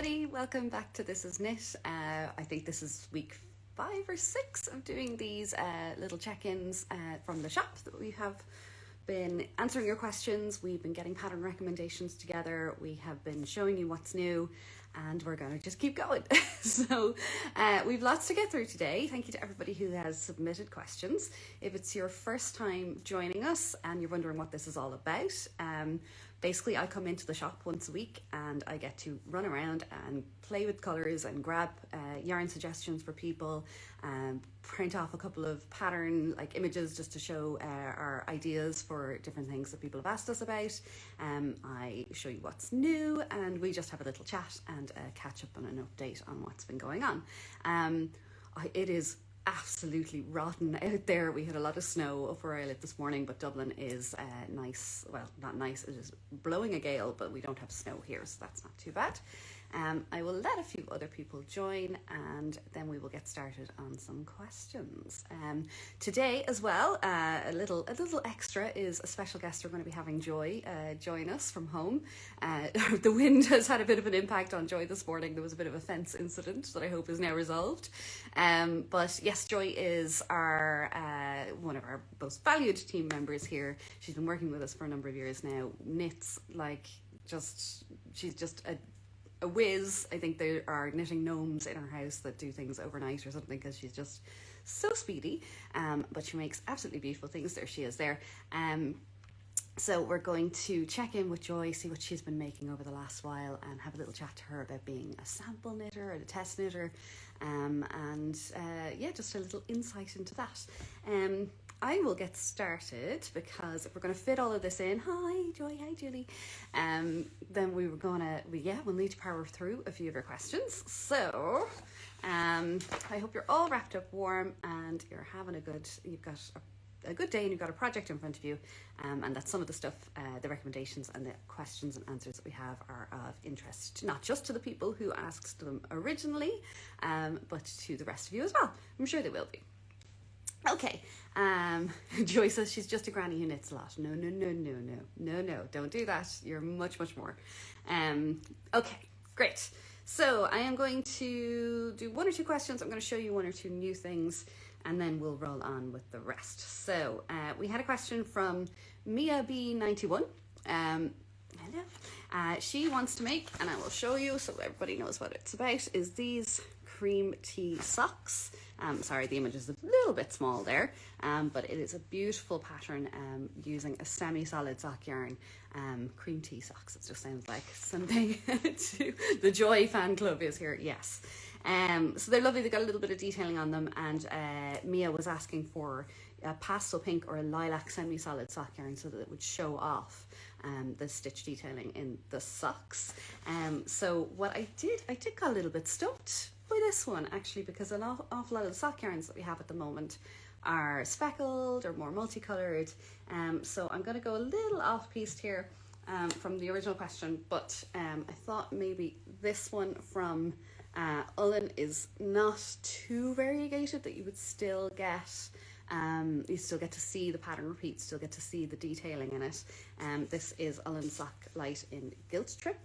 everybody, welcome back to This Is Knit. I think this is week 5 or 6 of doing these little check-ins from the shop that we have been answering your questions. We've been getting pattern recommendations together. We have been showing you what's new, and we're going to just keep going. So we've lots to get through today. Thank you to everybody who has submitted questions. If it's your first time joining us and you're wondering what this is all about, basically I come into the shop once a week and I get to run around and play with colours and grab yarn suggestions for people, print off a couple of pattern images just to show our ideas for different things that people have asked us about. I show you what's new and we just have a little chat and catch up on an update on what's been going on. It is absolutely rotten out there. We had a lot of snow up where I live this morning, but Dublin is nice. Well, not nice, it is blowing a gale, but we don't have snow here, so that's not too bad. I will let a few other people join and then we will get started on some questions. Today as well, a little extra is a special guest. We're going to be having Joy join us from home. The wind has had a bit of an impact on Joy this morning. There was a bit of a fence incident that I hope is now resolved. But yes, Joy is our one of our most valued team members here. She's been working with us for a number of years now. Knits she's just a whiz. I think there are knitting gnomes in her house that do things overnight or something because she's just so speedy, but she makes absolutely beautiful things. There she is there. So we're going to check in with Joy, see what she's been making over the last while and have a little chat to her about being a sample knitter or a test knitter, yeah, just a little insight into that. I will get started because if we're going to fit all of this in, hi Joy, hi Julie, then we'll need to power through a few of your questions. So I hope you're all wrapped up warm and you're having you've got a good day and you've got a project in front of you, and that some of the stuff, the recommendations and the questions and answers that we have are of interest, not just to the people who asked them originally, but to the rest of you as well. I'm sure they will be. Okay, Joy says she's just a granny who knits a lot. No, don't do that. You're much more. Okay, great. So I am going to do 1 or 2 questions. I'm going to show you 1 or 2 new things and then we'll roll on with the rest. So we had a question from Mia B91. Hello. She wants to make, and I will show you so everybody knows what it's about, is these cream tea socks. Sorry, the image is a little bit small there, but it is a beautiful pattern using a semi-solid sock yarn. Cream tea socks, it just sounds like something to the Joy fan club is here, yes. So they're lovely, they've got a little bit of detailing on them, and Mia was asking for a pastel pink or a lilac semi-solid sock yarn so that it would show off the stitch detailing in the socks. So what I did got a little bit stumped by this one actually, because an awful lot of the sock yarns that we have at the moment are speckled or more multicolored. So I'm going to go a little off-piste here from the original question, but I thought maybe this one from Ullen is not too variegated, that you would still get you still get to see the pattern repeat, still get to see the detailing in it. This is Ullen Sock Light in Gilt Trip.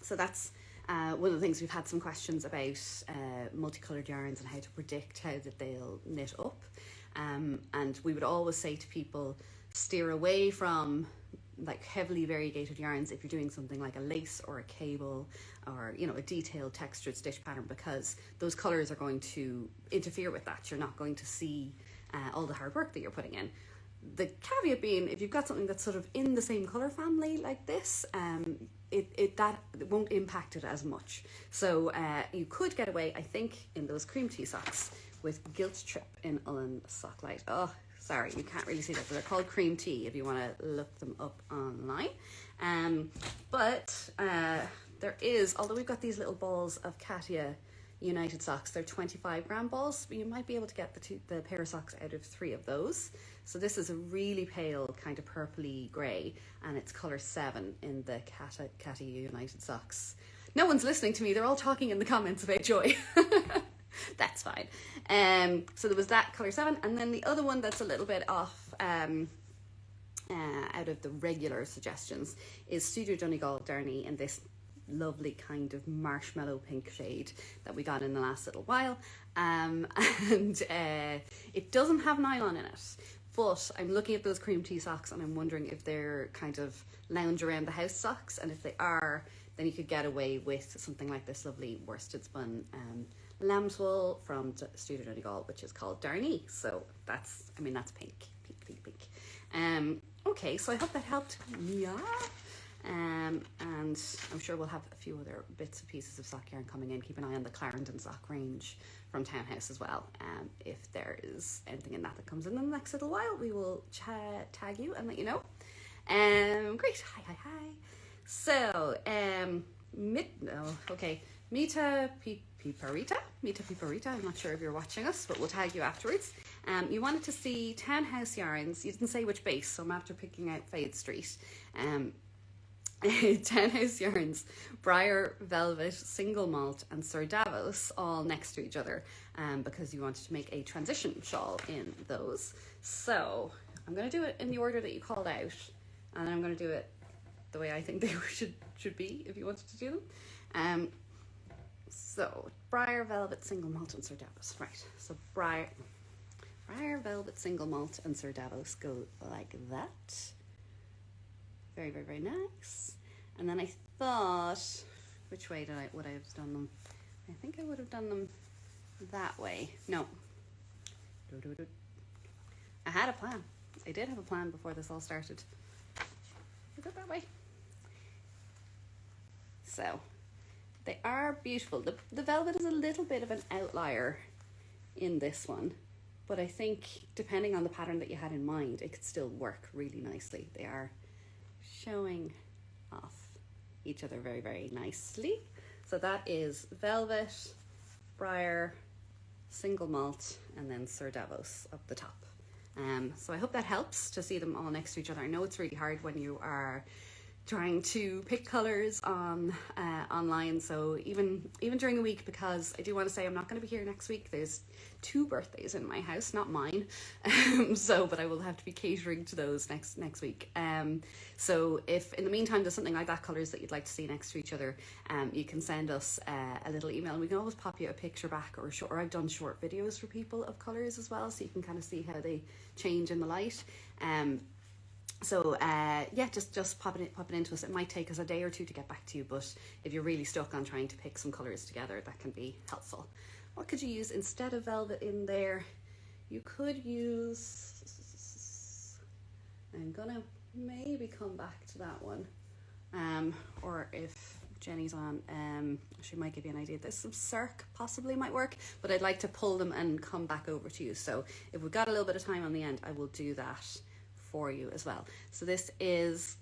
So that's one of the things we've had some questions about, multicolored yarns and how to predict how that they'll knit up. And we would always say to people, steer away from heavily variegated yarns if you're doing something like a lace or a cable or a detailed textured stitch pattern, because those colors are going to interfere with that. You're not going to see all the hard work that you're putting in. The caveat being, if you've got something that's sort of in the same color family like this, that won't impact it as much. So you could get away, I think, in those cream tea socks with Gilt Trip in Ullen Sock Light. Oh, sorry, you can't really see that, but they're called cream tea if you want to look them up online. But there is, although we've got these little balls of Katia United socks, they're 25-gram balls, but you might be able to get the pair of socks out of 3 of those. So this is a really pale kind of purpley grey, and it's colour 7 in the Katia United socks. No one's listening to me, they're all talking in the comments about Joy. That's fine. So there was that colour 7, and then the other one that's a little bit off out of the regular suggestions is Studio Donegal Darney in this lovely kind of marshmallow pink shade that we got in the last little while. And it doesn't have nylon in it, but I'm looking at those cream tea socks and I'm wondering if they're kind of lounge around the house socks, and if they are, then you could get away with something like this lovely worsted spun lamb's wool from Studio Donegal, which is called Darnie. So that's pink. Okay, so I hope that helped. Yeah. And I'm sure we'll have a few other bits and pieces of sock yarn coming in. Keep an eye on the Clarendon sock range from Townhouse as well. If there is anything in that comes in the next little while, we will tag you and let you know. Great. Hi. So, Mita Piparita. I'm not sure if you're watching us, but we'll tag you afterwards. You wanted to see Townhouse yarns. You didn't say which base, so I'm after picking out Fade Street. Townhouse yarns, Briar, Velvet, Single Malt, and Sir Davos all next to each other, because you wanted to make a transition shawl in those. So I'm going to do it in the order that you called out, and I'm going to do it the way I think they should be if you wanted to do them. So Briar, Velvet, Single Malt, and Sir Davos. Right. So Briar, Velvet, Single Malt, and Sir Davos go like that. Very, very, very nice. And then I thought, which way would I have done them? I think I would have done them that way. No. I had a plan. I did have a plan before this all started. Is it that way? So, they are beautiful. The velvet is a little bit of an outlier in this one, but I think depending on the pattern that you had in mind, it could still work really nicely. They are showing off each other very, very nicely. So that is Velvet, Briar, Single Malt, and then Sir Davos up the top. So I hope that helps to see them all next to each other. I know it's really hard when you are trying to pick colors on online, so even during the week, because I do want to say I'm not going to be here next week. There's 2 birthdays in my house, not mine, but I will have to be catering to those next week. So if in the meantime there's something like that, colors that you'd like to see next to each other, you can send us a little email, and we can always pop you a picture back, or I've done short videos for people of colors as well, so you can kind of see how they change in the light. So just pop it into us. It might take us a day or two to get back to you, but if you're really stuck on trying to pick some colours together, that can be helpful. What could you use instead of velvet in there? You could use, I'm gonna maybe come back to that one, or if Jenny's on, she might give you an idea. There's some circ possibly might work, but I'd like to pull them and come back over to you. So if we've got a little bit of time on the end, I will do that for you as well. So this is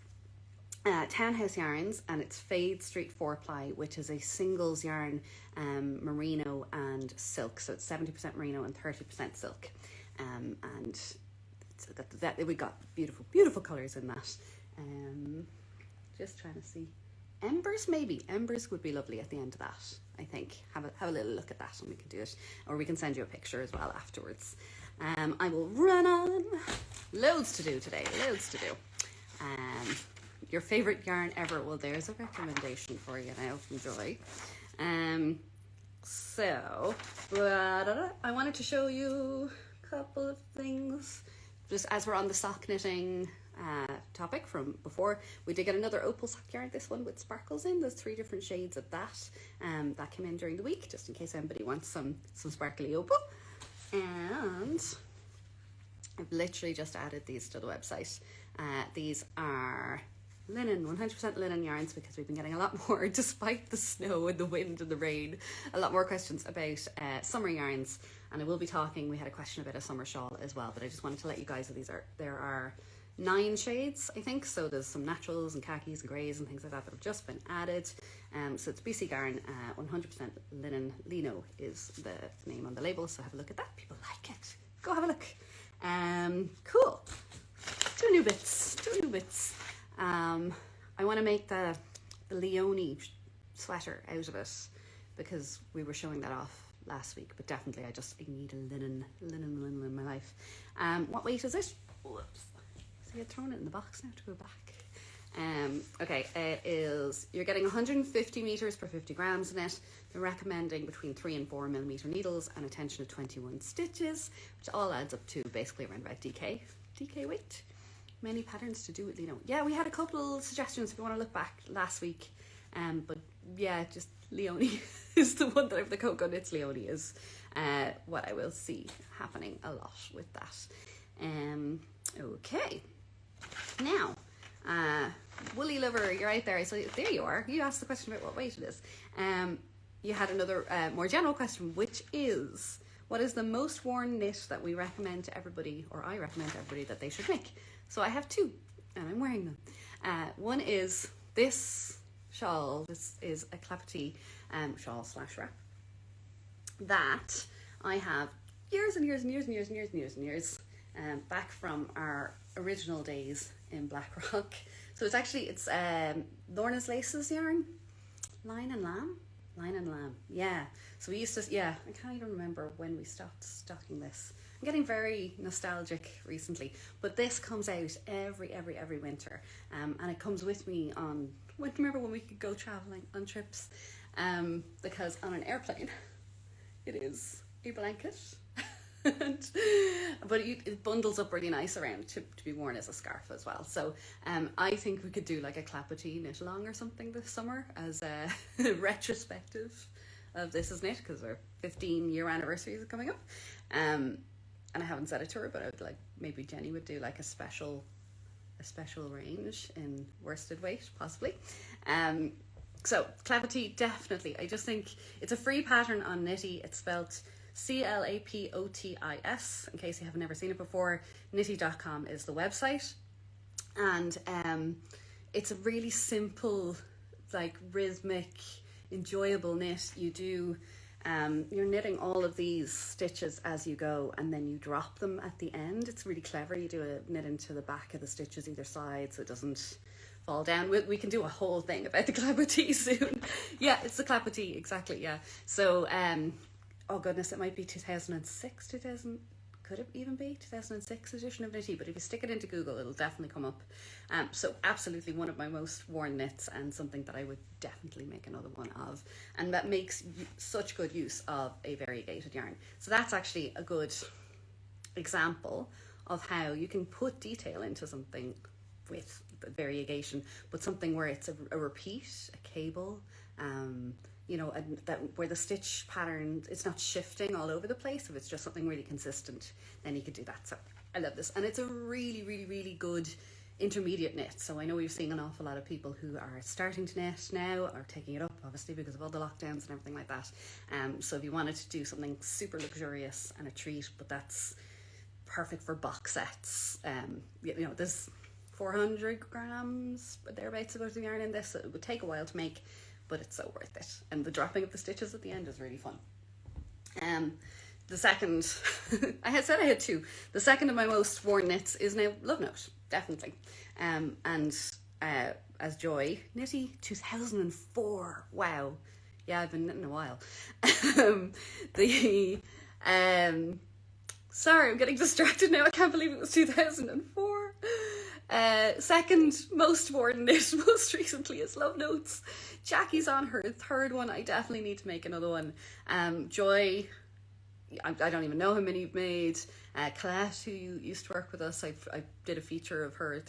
Townhouse yarns, and it's Fade Street 4-ply, which is a singles yarn, merino and silk. So it's 70% merino and 30% silk, and we got beautiful colors in that. Just trying to see, embers would be lovely at the end of that. I think have a little look at that, and we can do it, or we can send you a picture as well afterwards. I will run on. Loads to do today, loads to do. Your favorite yarn ever? Well, there's a recommendation for you now from Joy. So I wanted to show you a couple of things, just as we're on the sock knitting topic from before. We did get another opal sock yarn, this one with sparkles in. There's 3 different shades of that that came in during the week, just in case anybody wants some sparkly opal. And I've literally just added these to the website. These are linen, 100% linen yarns, because we've been getting a lot more, despite the snow and the wind and the rain, a lot more questions about summer yarns. And I will be talking, we had a question about a summer shawl as well, but I just wanted to let you guys know there are 9 shades, I think. So there's some naturals and khakis and greys and things like that have just been added. So it's BC Garn, 100% linen. Lino is the name on the label, so have a look at that. People like it. Go have a look. Cool. 2 new bits. I want to make the Leonie sweater out of it, because we were showing that off last week, but definitely I need a linen in my life. What weight is it? Whoops. See, I'd thrown it in the box now to go back. Okay, it is, you're getting 150 meters per 50 grams in it. They're recommending between 3 and 4 millimeter needles and a tension of 21 stitches, which all adds up to basically around about DK weight. Many patterns to do with, yeah, we had a couple suggestions if you want to look back last week, but yeah, just Leone is the one that I have the Coco Knits. Leone is what I will see happening a lot with that. Okay, now woolly liver, you're out there. So there you are. You asked the question about what weight it is. You had another more general question, which is, what is the most worn knit that we recommend to everybody, or I recommend to everybody that they should make? So I have two, and I'm wearing them. One is this shawl. This is a Clapperty shawl / wrap that I have years and years and years and years and years and years and years back from our original days in Blackrock. So it's Lorna's Laces yarn, Line and Lamb, yeah. So we used to, yeah, I can't even remember when we stopped stocking this. I'm getting very nostalgic recently, but this comes out every winter, and it comes with me on, remember when we could go traveling on trips, because on an airplane it is a blanket but it bundles up really nice around to be worn as a scarf as well. So I think we could do like a Clapperty knit along or something this summer as a retrospective of This Is Knit, because our 15-year anniversary is coming up, and I haven't said it to her, but I would like, maybe Jenny would do like a special range in worsted weight possibly. So Clapperty, definitely. I just think it's a free pattern on Knitty. It's spelled Clapotis, in case you have never seen it before. Knitty.com is the website, and it's a really simple, like rhythmic, enjoyable knit. You do you're knitting all of these stitches as you go, and then you drop them at the end. It's really clever. You do a knit into the back of the stitches either side so it doesn't fall down. We can do a whole thing about the Clapperty soon. Yeah, it's the Clapperty, exactly, yeah. So oh goodness, it might be 2006, could it even be 2006 edition of Knitty, but if you stick it into Google, it'll definitely come up. So absolutely one of my most worn knits, and something that I would definitely make another one of, and that makes such good use of a variegated yarn. So that's actually a good example of how you can put detail into something with the variegation, but something where it's a repeat, a cable, that where the stitch pattern, it's not shifting all over the place. If it's just something really consistent, then you could do that. So I love this, and it's a really good intermediate knit. So I know we've seen an awful lot of people who are starting to knit now, are taking it up obviously because of all the lockdowns and everything like that. So if you wanted to do something super luxurious and a treat, but that's perfect for box sets, there's 400 grams thereabouts of yarn in this, so it would take a while to make, but it's so worth it, and the dropping of the stitches at the end is really fun. The second, I had said I had two. The second of my most worn knits is now Love Note, definitely. And as Joy, Knitty 2004. Wow, yeah, I've been knitting a while. Sorry, I'm getting distracted now. I can't believe it was 2004. Second most worn knit most recently is Love Notes. Jackie's on her third one. I definitely need to make another one. Joy, I don't even know how many you've made. Colette, who used to work with us, I did a feature of her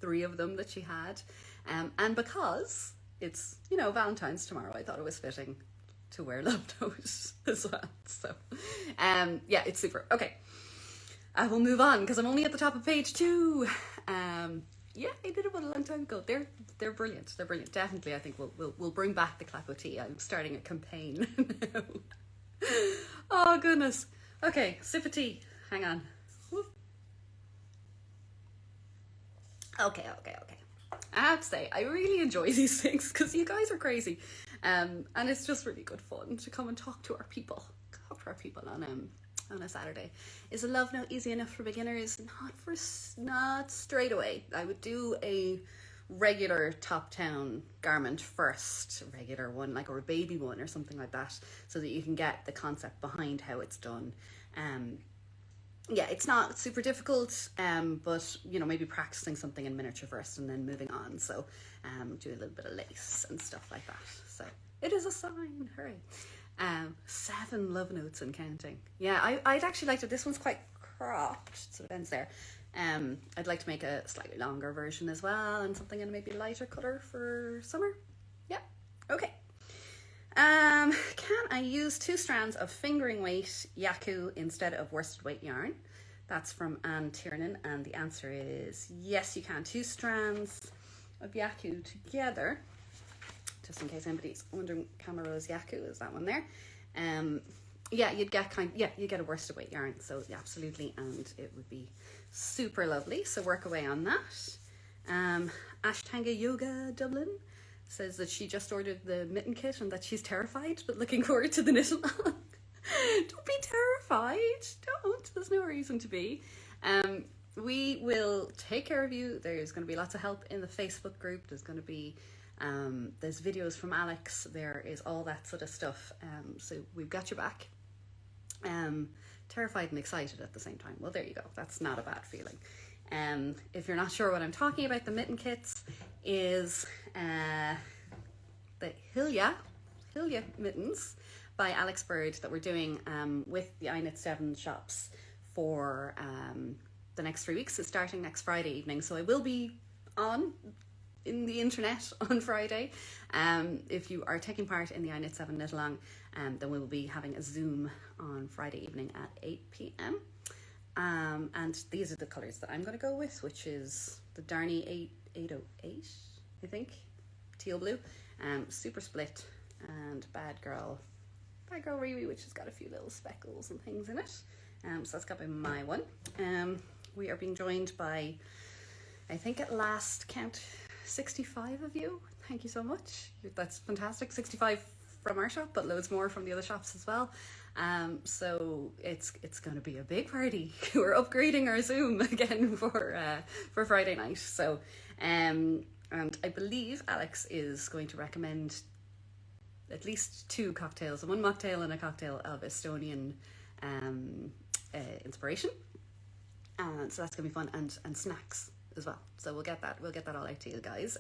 three of them that she had. And because it's, Valentine's tomorrow, I thought it was fitting to wear Love Note as well. So, yeah, it's super. Okay. I will move on because I'm only at the top of page 2. Yeah, I did it a long time ago. They're brilliant. They're brilliant. Definitely, I think we'll bring back the Clapperty. I'm starting a campaign now. Oh goodness. Okay, sip of tea. Hang on. Whoop. Okay. I have to say, I really enjoy these things because you guys are crazy, and it's just really good fun to come and talk to our people. On a Saturday. Is a Love Note easy enough for beginners? Not straight away. I would do a regular top-down garment first, a regular one, like, or a baby one or something like that, so that you can get the concept behind how it's done. yeah, it's not super difficult, but you know, maybe practicing something in miniature first and then moving on. So do a little bit of lace and stuff like that. So it is a sign, hooray. 7 love notes and counting. Yeah, I'd actually like to, this one's quite cropped, so it ends there. I'd like to make a slightly longer version as well, and something in a maybe lighter color for summer. Yeah, okay. Can I use 2 strands of fingering weight Yaku instead of worsted weight yarn? That's from Anne Tiernan, and the answer is yes, you can. 2 strands of Yaku together, just in case anybody's wondering. Camarose Yaku is that one there. Yeah, you'd get you get a worsted weight yarn, so yeah, absolutely, and it would be super lovely. So work away on that. Ashtanga Yoga Dublin says that she just ordered the mitten kit and that she's terrified but looking forward to the knit along. Don't be terrified. Don't. There's no reason to be. We will take care of you. There's going to be lots of help in the Facebook group. There's going to be there's videos from Alex. There is all that sort of stuff. So we've got your back. Terrified and excited at the same time. Well, there you go. That's not a bad feeling. If you're not sure what I'm talking about, the mitten kits is the Hilya mittens by Alex Bird that we're doing with the iKnit 7 shops for the next 3 weeks. It's starting next Friday evening, so I will be on in the internet on Friday. If you are taking part in the iKnit 7 knit along, then we will be having a Zoom on Friday evening at 8 p.m. And these are the colours that I'm going to go with, which is the Darnie 808, I think, teal blue, super split, and Bad Girl Riri, which has got a few little speckles and things in it. So that's got to be my one. We are being joined by, I think at last count, 65 of you. Thank you so much. That's fantastic. 65 from our shop, but loads more from the other shops as well. So it's going to be a big party. We're upgrading our Zoom again for Friday night. So and I believe Alex is going to recommend at least 2 cocktails, 1 mocktail and a cocktail of Estonian inspiration. So that's gonna be fun, and snacks as well. So we'll get that all out to you guys.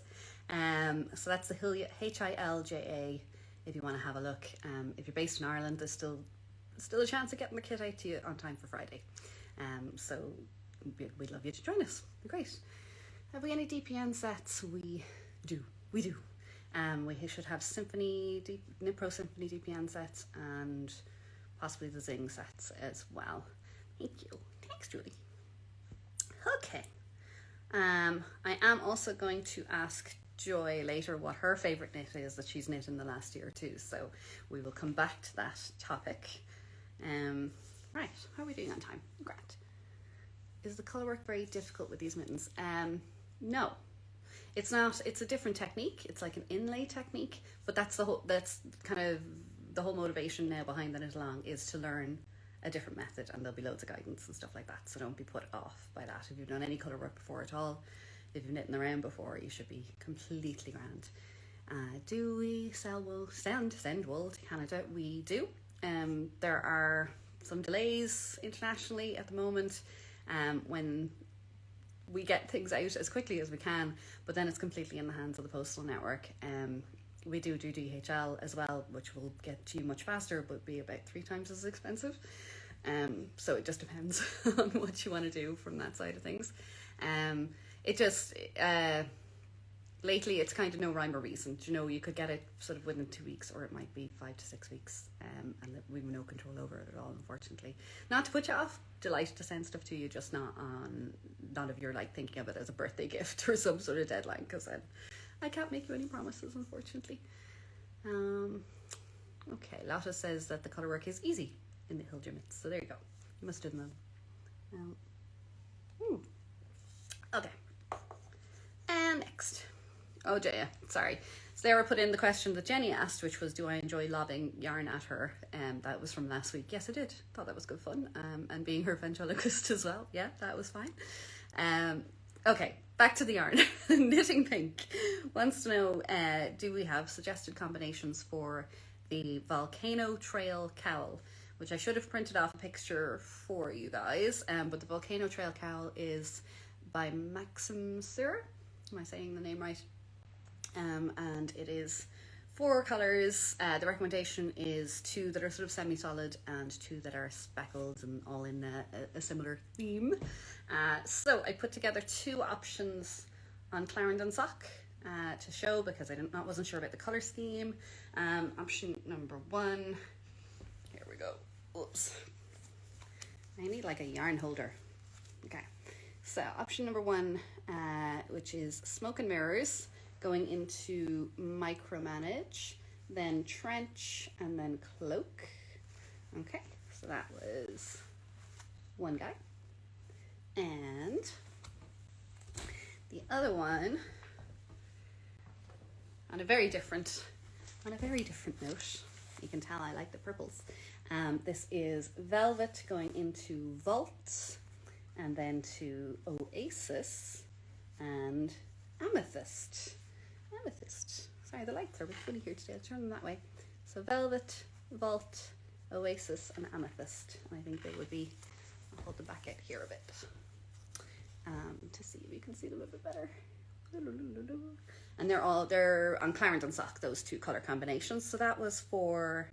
So that's the Hilja, Hilja, if you want to have a look. If you're based in Ireland, there's still a chance of getting the kit out to you on time for Friday. So we'd love you to join us. Be great. Have we any DPN sets? We do. We should have Nipro Symphony DPN sets, and possibly the Zing sets as well. Thank you. Thanks, Julie. Okay. I am also going to ask Joy later what her favourite knit is that she's knit in the last year or two, so we will come back to that topic. Right, how are we doing on time? Great. Is the colour work very difficult with these mittens? No, it's not. It's a different technique. It's like an inlay technique, but that's kind of the whole motivation now behind the knit along, is to learn a different method, and there'll be loads of guidance and stuff like that, so don't be put off by that. If you've done any colour work before at all, if you've knit in the round before, you should be completely grand. Do we sell wool? Send wool to Canada? We do. There are some delays internationally at the moment when we get things out as quickly as we can, but then it's completely in the hands of the postal network. We do DHL as well, which will get to you much faster, but be about 3 times as expensive. So it just depends on what you want to do from that side of things. Lately it's kind of no rhyme or reason. You know, you could get it sort of within 2 weeks, or it might be 5 to 6 weeks, and we have no control over it at all, unfortunately. Not to put you off, delighted to send stuff to you, just not if you're like thinking of it as a birthday gift or some sort of deadline, because I can't make you any promises, unfortunately. Okay, Lotta says that the colour work is easy in the Hilja mitts, so there you go. You must have known. Okay. And next. Oh, yeah, sorry. Sarah put in the question that Jenny asked, which was, do I enjoy lobbing yarn at her? That was from last week. Yes, I did. Thought that was good fun. And being her ventriloquist as well. Yeah, that was fine. Okay, back to the yarn. Knitting Pink wants to know, do we have suggested combinations for the Volcano Trail Cal, which I should have printed off a picture for you guys. But the Volcano Trail Cal is by Maxim Sur. Am I saying the name right? And it is 4 colors. The recommendation is 2 that are sort of semi-solid and 2 that are speckled and all in a similar theme. So I put together 2 options on Clarendon sock to show, because I wasn't sure about the color scheme. Option number 1, here we go. Oops. I need like a yarn holder. Okay, so option number 1, which is Smoke and Mirrors, going into Micromanage, then Trench, and then Cloak. Okay, so that was one guy. And the other one, on a very different note, you can tell I like the purples. This is Velvet going into Vault, and then to Oasis, and Amethyst. Sorry, the lights are a bit funny here today. I'll turn them that way. So Velvet, Vault, Oasis, and Amethyst. And I think they would be, I'll hold them back out here a bit to see if you can see them a bit better. And they're on Clarendon sock, those 2 color combinations. So that was for,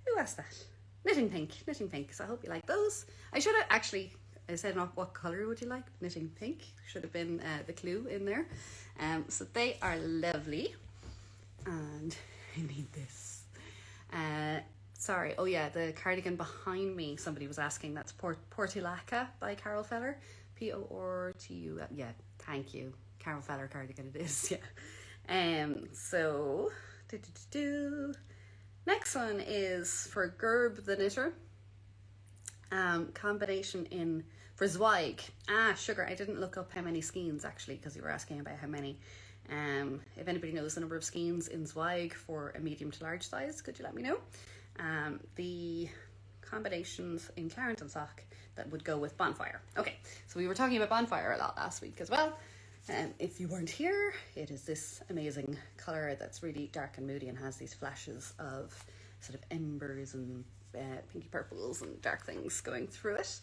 who asked that? Knitting Pink. So I hope you like those. I should have actually, I said, not what color would you like? Knitting Pink should have been the clue in there. So they are lovely. And I need this. Sorry, oh yeah, the cardigan behind me, somebody was asking, that's Portulaca by Carol Feller. P-O-R-T-U, yeah, thank you. Carol Feller cardigan it is, yeah. So, next one is for Gerb the Knitter. Combination in for Zweig. Sugar, I didn't look up how many skeins actually, because you were asking about how many. If anybody knows the number of skeins in Zweig for a medium to large size, could you let me know? The combinations in Clarendon sock that would go with Bonfire. Okay, so we were talking about Bonfire a lot last week as well. If you weren't here, it is this amazing colour that's really dark and moody and has these flashes of sort of embers and pinky purples and dark things going through it.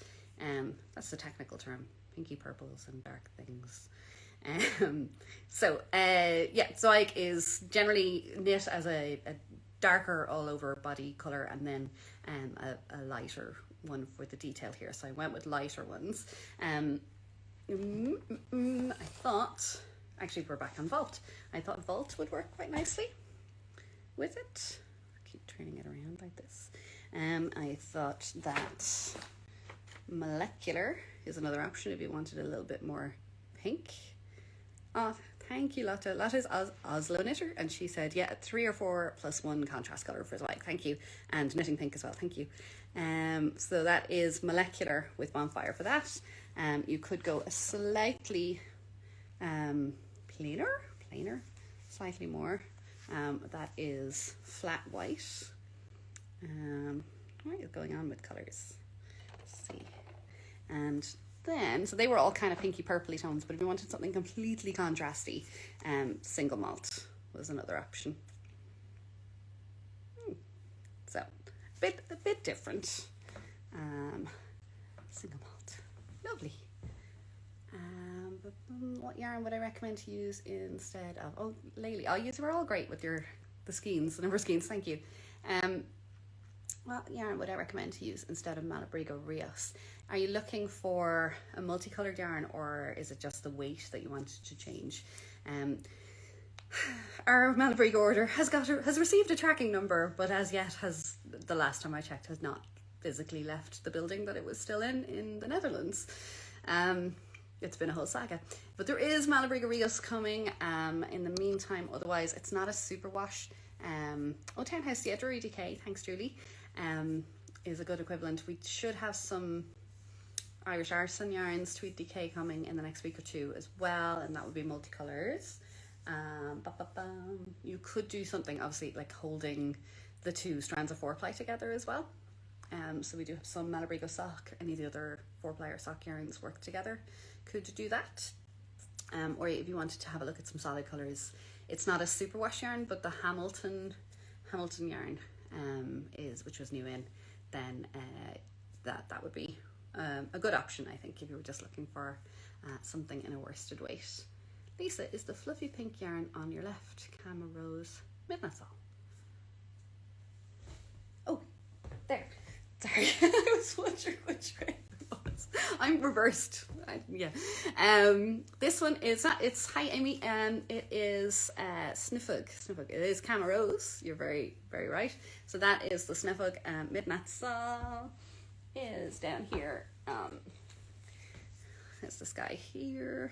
That's the technical term, pinky purples and dark things. Zweig is generally knit as a darker all over body colour, and then a lighter one for the detail here. So I went with lighter ones. I thought, actually we're back on Vault. I thought Vault would work quite nicely with it. I keep turning it around like this. I thought that Molecular is another option if you wanted a little bit more pink. Oh, thank you, Lotta. Lotta's Oslo knitter, and she said, yeah, 3 or 4 plus 1 contrast colour for Zweig. Thank you. And Knitting Pink as well. Thank you. So that is Molecular with Bonfire for that. You could go a slightly plainer, slightly more. That is Flat White. What is going on with colours? Let's see. And then, so they were all kind of pinky purpley tones, but if you wanted something completely contrasty, Single Malt was another option. So a bit different. Single Malt, lovely. But what yarn would I recommend to use instead of? Oh, Laylee, you were all great with the skeins, the number of skeins. Thank you. What yarn would I recommend to use instead of Malabrigo Rios? Are you looking for a multicolored yarn, or is it just the weight that you want to change? Our Malabrigo order has received a tracking number, but as yet the last time I checked, has not physically left the building that it was still in the Netherlands. It's been a whole saga, but there is Malabrigo Rios coming in the meantime. Otherwise, it's not a super wash. Townhouse, yeah, Drury DK, thanks Julie, is a good equivalent. We should have some Irish Artisan yarns, Tweed DK, coming in the next week or 2 as well, and that would be multicolours. You could do something obviously like holding the 2 strands of 4-ply together as well. So we do have some Malabrigo sock. Any of the other 4-ply or sock yarns work together. Could do that. Or if you wanted to have a look at some solid colours, it's not a superwash yarn, but the Hamilton yarn which was new in, then that would be a good option, I think, if you were just looking for something in a worsted weight. Lisa, is the fluffy pink yarn on your left? Camera Rose Midnight Saw. Oh, there. Sorry, I was wondering which way it was. I'm reversed. This one is not. It's hi Amy. It is Snowflake. It is Camera Rose. You're very right. So that is the Snowflake. Midnight Saw is down here. There's this guy here.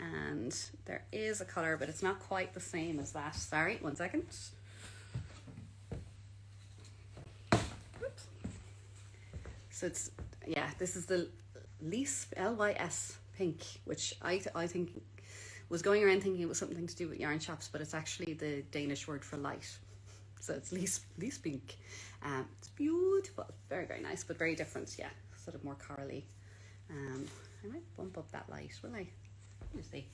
And there is a colour, but it's not quite the same as that. Sorry, 1 second. Oops. So it's, yeah, this is the Lys, Lys pink, which I think was going around thinking it was something to do with yarn shops, but it's actually the Danish word for light. So it's Lys pink. It's beautiful, very nice, but very different. Yeah, sort of more corally. I might bump up that light, will I? You see.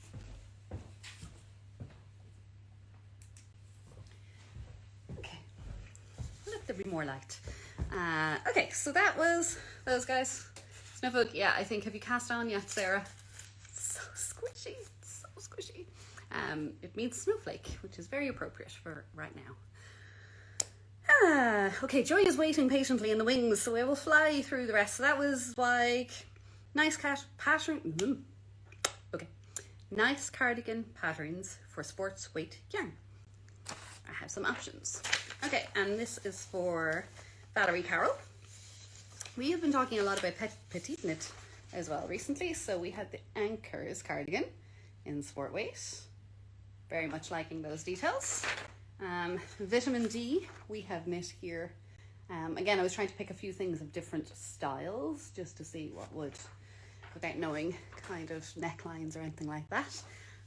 Okay, let there be more light. Okay, so that was those guys. Snowflake, yeah, I think, have you cast on yet, Sarah? So squishy, so squishy. It means snowflake, which is very appropriate for right now. Okay, Joy is waiting patiently in the wings, so we will fly through the rest. So that was like nice cat pattern. Okay. Nice cardigan patterns for sports weight yarn. I have some options. Okay, and this is for Valerie Carroll. We have been talking a lot about petite knit as well recently. So we had the Anchors cardigan in sport weight. Very much liking those details. Vitamin D we have knit here. Again, I was trying to pick a few things of different styles just to see what would, without knowing kind of necklines or anything like that.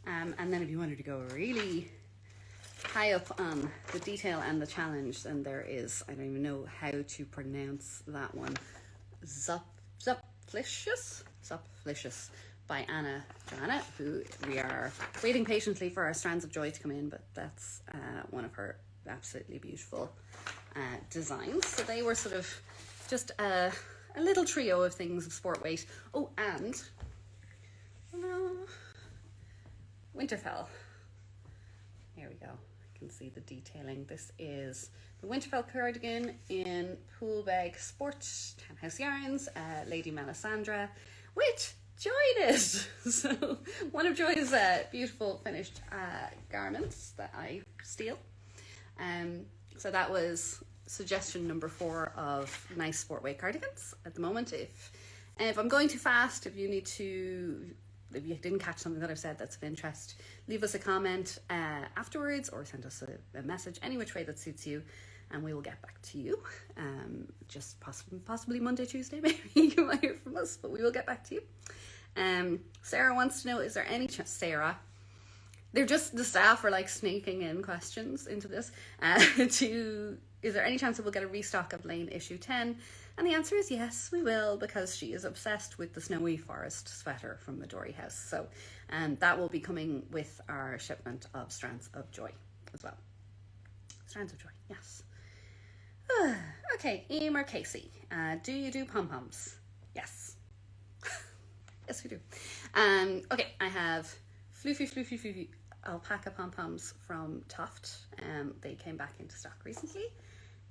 And then if you wanted to go really high up on the detail and the challenge, then there is, I don't even know how to pronounce that one, Zupflicious by Anna Joanna, who we are waiting patiently for our Strands of Joy to come in, but that's one of her absolutely beautiful designs. So they were sort of just a little trio of things of sport weight. Oh, and Winterfell. Here we go. I can see the detailing. This is the Winterfell cardigan in Pool Bag Sport Townhouse Yarns, Lady Melisandre, with Joy did. So one of Joy's beautiful finished garments that I steal. So that was suggestion number 4 of nice sport weight cardigans at the moment. If I'm going too fast, if you didn't catch something that I've said that's of interest, leave us a comment afterwards or send us a message, any which way that suits you, and we will get back to you. Just possibly Monday, Tuesday, maybe you might hear from us, but we will get back to you. Sarah wants to know, is there any chance, Sarah, they're just, the staff are like sneaking in questions into this, is there any chance that we'll get a restock of Lane issue 10? And the answer is yes, we will, because she is obsessed with the Snowy Forest sweater from the Dory House. So that will be coming with our shipment of Strands of Joy as well. Strands of Joy, yes. Okay, Emer Casey, do you do pom-poms? Yes. Yes, we do. Okay, I have floofy alpaca pom-poms from Toft. They came back into stock recently.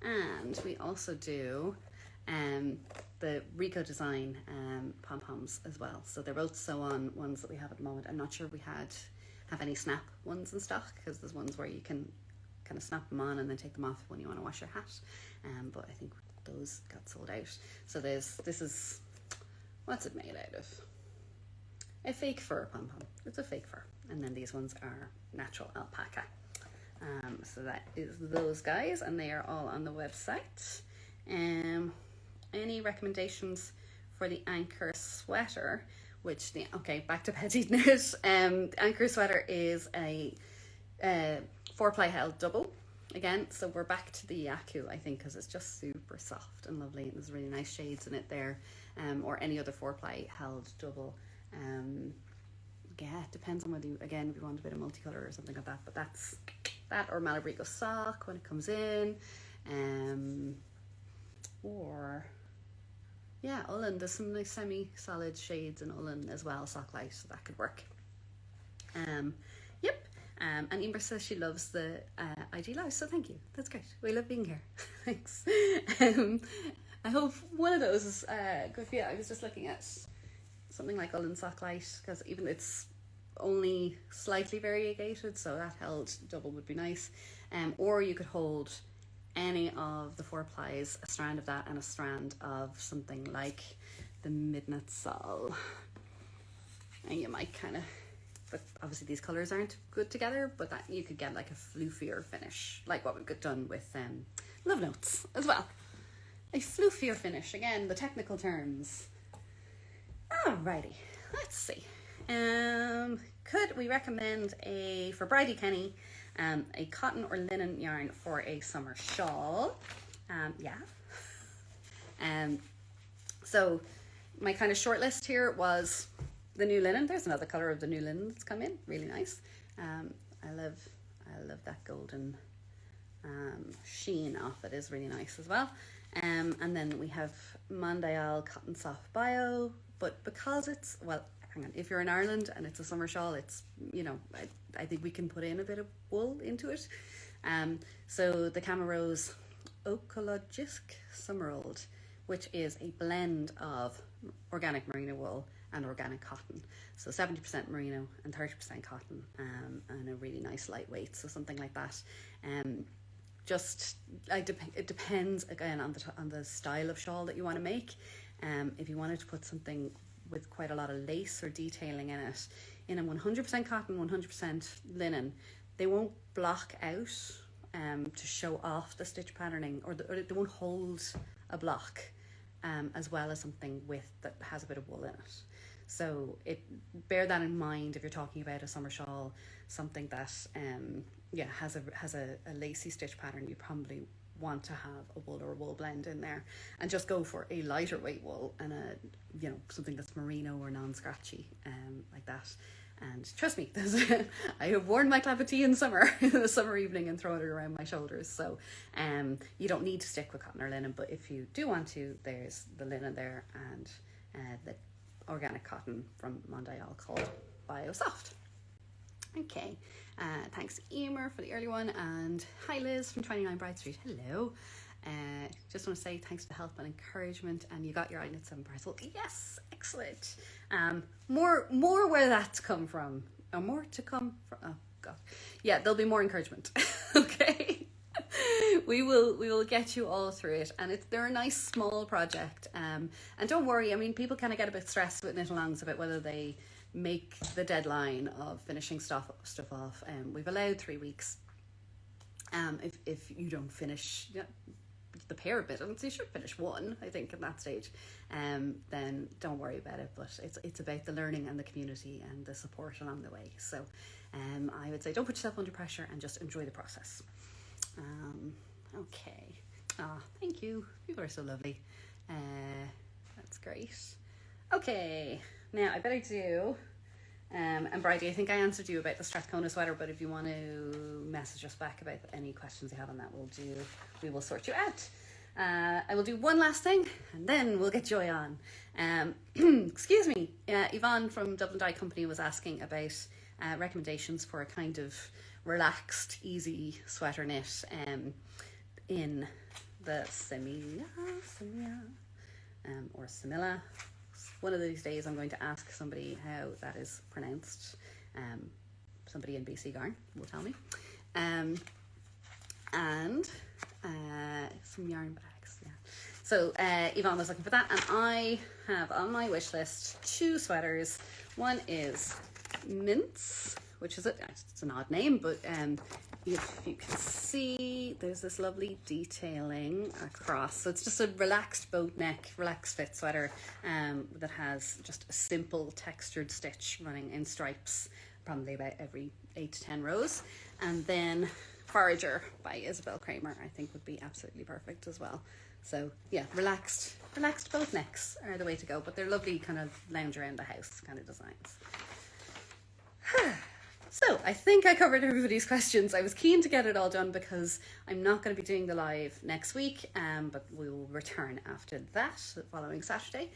And we also do the Rico Design pom-poms as well. So they're both sew-on ones that we have at the moment. I'm not sure if we have any snap ones in stock, because there's ones where you can kind of snap them on and then take them off when you want to wash your hat. But I think those got sold out. So this is, what's it made out of? A fake fur pom-pom. It's a fake fur. And then these ones are natural alpaca. So that is those guys, and they are all on the website. Any recommendations for the Anchor sweater? Okay, back to petite knit. Anchor sweater is a 4-ply held double again. So we're back to the Yaku, I think, because it's just super soft and lovely, and there's really nice shades in it there. Or any other 4-ply held double. Yeah, it depends on whether you, again, if you want a bit of multicolor or something like that, but that's that, or Malabrigo sock when it comes in. or yeah, Ullen. There's some nice semi-solid shades in Ullen as well, sock light, so that could work. Yep. And Emer says she loves the IG Live, so thank you. That's great. We love being here. Thanks. I hope one of those is good for you. I was just looking at something like Ullen sock light, because even it's only slightly variegated, so that held double would be nice. Or you could hold any of the 4 plies, a strand of that and a strand of something like the Midnight Sol. And you might kind of, but obviously these colours aren't good together, but that you could get like a floofier finish, like what we've got done with Love Notes as well. A floofier finish, again, the technical terms. Alrighty, let's see. Could we recommend for Bridie Kenny, a cotton or linen yarn for a summer shawl? Yeah. So my kind of short list here was the new linen. There's another color of the new linen that's come in, really nice. I love that golden sheen off it, is really nice as well. And then we have Mondial Cotton Soft Bio, but because it's, well, hang on, if you're in Ireland and it's a summer shawl, it's, you know, I think we can put in a bit of wool into it. So the Camarose Ecologisk Summer Old, which is a blend of organic merino wool and organic cotton. So 70% merino and 30% cotton, and a really nice lightweight, so something like that. It depends again on the style of shawl that you want to make. If you wanted to put something with quite a lot of lace or detailing in it, in a 100% cotton, 100% linen, they won't block out to show off the stitch patterning, or they won't hold a block as well as something that has a bit of wool in it. So bear that in mind if you're talking about a summer shawl, something that has a lacy stitch pattern. You probably want to have a wool or a wool blend in there, and just go for a lighter weight wool and something that's merino or non-scratchy, like that. And trust me, I have worn my clapetee in summer, in a summer evening, and thrown it around my shoulders. So you don't need to stick with cotton or linen, but if you do want to, there's the linen there and the organic cotton from Mondial called BioSoft. Okay, thanks Emer for the early one, and hi Liz from 29 Bride Street. Hello. Just want to say thanks for the help and encouragement, and you got your iKnit 7 parcel. Yes, excellent. More where that's come from, or more to come from. Oh god, yeah, there'll be more encouragement. Okay. We will get you all through it, and they're a nice small project, and don't worry, I mean, people kind of get a bit stressed with knit alongs about whether they make the deadline of finishing stuff off. We've allowed 3 weeks. If you don't finish the pair bit, and so you should finish one, I think, at that stage, then don't worry about it. But it's about the learning and the community and the support along the way. So I would say don't put yourself under pressure and just enjoy the process. Okay. Thank you. People are so lovely. That's great. Okay. Now I better do. And Bridie, I think I answered you about the Strathcona sweater, but if you want to message us back about any questions you have on that, we will sort you out. I will do one last thing, and then we'll get Joy on. Excuse me. Yvonne from Dublin Dye Company was asking about recommendations for a kind of relaxed, easy sweater knit in the Semilla or Semilla. One of these days I'm going to ask somebody how that is pronounced. Somebody in BC Garn will tell me. And some yarn bags, yeah. So Yvonne was looking for that, and I have on my wish list 2 sweaters. One is Mince, which is it's an odd name, but if you can see, there's this lovely detailing across. So it's just a relaxed boat neck, relaxed fit sweater that has just a simple textured stitch running in stripes, probably about every 8 to 10 rows. And then Forager by Isabel Kramer, I think, would be absolutely perfect as well. So yeah, relaxed boat necks are the way to go, but they're lovely kind of lounge around the house kind of designs. So I think I covered everybody's questions. I was keen to get it all done because I'm not going to be doing the live next week, but we will return after that, the following Saturday.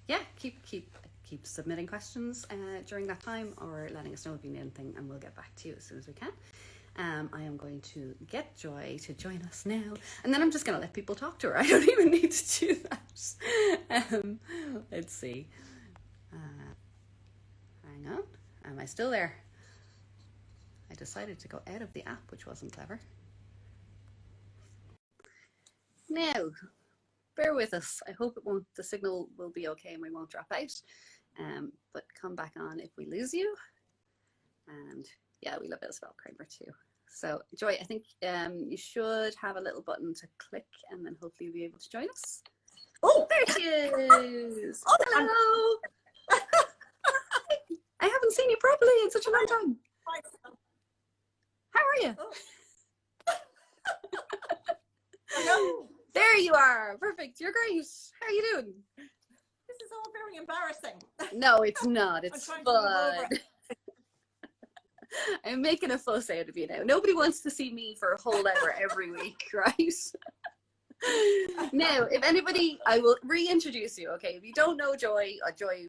Yeah, keep submitting questions during that time, or letting us know if you need anything, and we'll get back to you as soon as we can. I am going to get Joy to join us now, and then I'm just going to let people talk to her. I don't even need to do that. Let's see. Hang on. Am I still there? I decided to go out of the app, which wasn't clever. Now, bear with us. I hope the signal will be okay and we won't drop out. But come back on if we lose you. And yeah, we love it as well, Kramer too. So Joy, I think you should have a little button to click, and then hopefully you'll be able to join us. Oh, there she is. Oh, hello. I haven't seen you properly in such a long time. How are you? Hello. There you are. Perfect. You're great. How are you doing? This is all very embarrassing. No, it's not. It's fun. I'm making a fuss out of you now. Nobody wants to see me for a whole hour every week, right? Now, if anybody, I will reintroduce you, okay? If you don't know Joy, Joy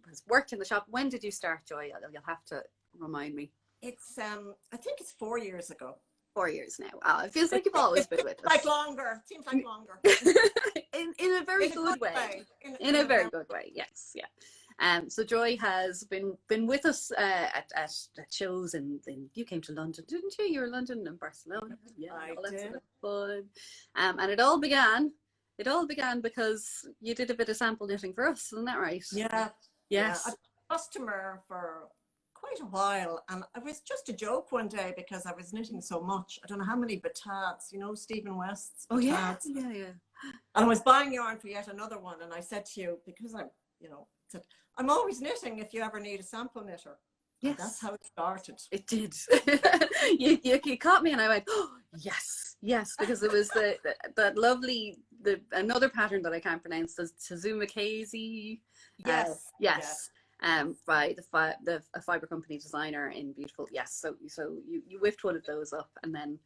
has worked in the shop. When did you start, Joy? You'll have to remind me. It's, I think it's 4 years ago. 4 years now. Oh, it feels like you've always been with us. Like longer. It seems like longer. in a very good way. In a very good way, yes, yeah. So Joy has been with us at shows, and you came to London, didn't you? You were in London and Barcelona. Yeah, I all that did. sort of fun. And it all began because you did a bit of sample knitting for us, isn't that right? Yeah. Yes. Yeah. I've been a customer for quite a while, and it was just a joke one day because I was knitting so much. I don't know how many batades, you know, Stephen West's batades. Oh yeah. And I was buying yarn for yet another one, and I said to you, because said, I'm always knitting if you ever need a sample knitter. Yes. And that's how it started. It did. you caught me, and I went, oh, yes, because it was that lovely, another pattern that I can't pronounce, the Tazuma Casey. Yes. By a fiber company designer in beautiful. Yes. So you whipped one of those up, and then